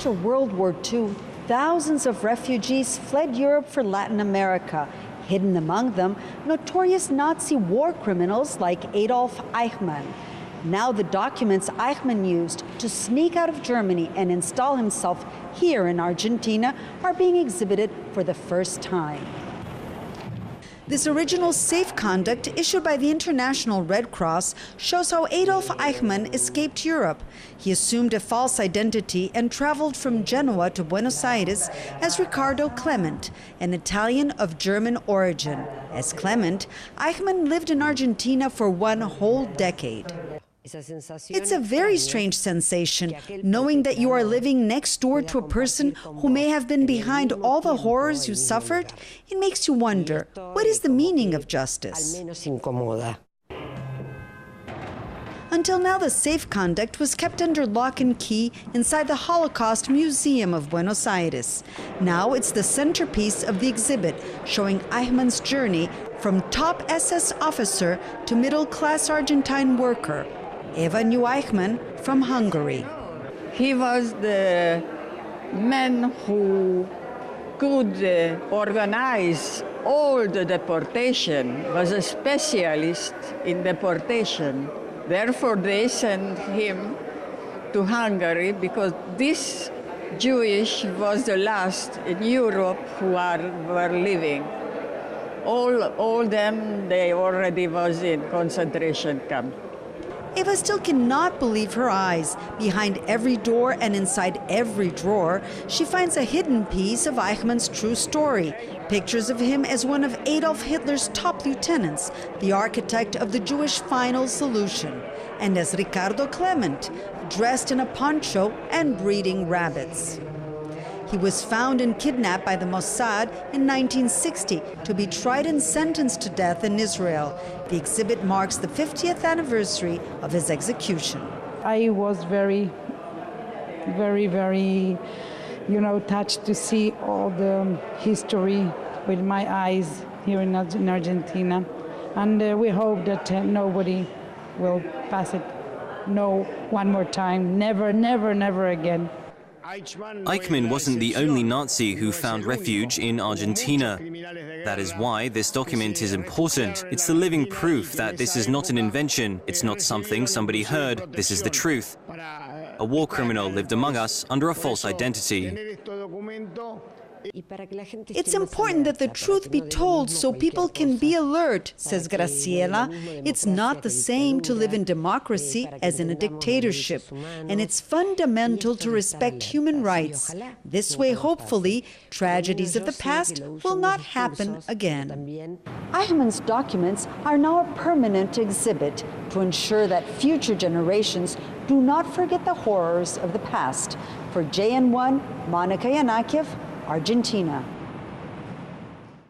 After World War II, thousands of refugees fled Europe for Latin America. Hidden among them, notorious Nazi war criminals like Adolf Eichmann. Now the documents Eichmann used to sneak out of Germany and install himself here in Argentina are being exhibited for the first time. This original safe conduct issued by the International Red Cross shows how Adolf Eichmann escaped Europe. He assumed a false identity and traveled from Genoa to Buenos Aires as Ricardo Klement, an Italian of German origin. As Klement, Eichmann lived in Argentina for one whole decade. It's a very strange sensation, knowing that you are living next door to a person who may have been behind all the horrors you suffered. It makes you wonder, what is the meaning of justice? Until now, the safe conduct was kept under lock and key inside the Holocaust Museum of Buenos Aires. Now it's the centerpiece of the exhibit, showing Eichmann's journey from top SS officer to middle-class Argentine worker. Eva knew Eichmann from Hungary. He was the man who could organize all the deportation, was a specialist in deportation. Therefore, they sent him to Hungary because this Jewish was the last in Europe who were living. All them, they already was in concentration camp. Eva still cannot believe her eyes. Behind every door and inside every drawer, she finds a hidden piece of Eichmann's true story. Pictures of him as one of Adolf Hitler's top lieutenants, the architect of the Jewish final solution, and as Ricardo Klement, dressed in a poncho and breeding rabbits. He was found and kidnapped by the Mossad in 1960 to be tried and sentenced to death in Israel. The exhibit marks the 50th anniversary of his execution. I was very, touched to see all the history with my eyes here in Argentina. And we hope that nobody will pass it one more time. Never, never, never again. Eichmann wasn't the only Nazi who found refuge in Argentina. That is why this document is important. It's the living proof that this is not an invention. It's not something somebody heard. This is the truth. A war criminal lived among us under a false identity. It's important that the truth be told so people can be alert, says Graciela. It's not the same to live in democracy as in a dictatorship, and it's fundamental to respect human rights. This way, hopefully, tragedies of the past will not happen again. Eichmann's documents are now a permanent exhibit to ensure that future generations do not forget the horrors of the past. For JN1, Monica Yanakiev, Argentina.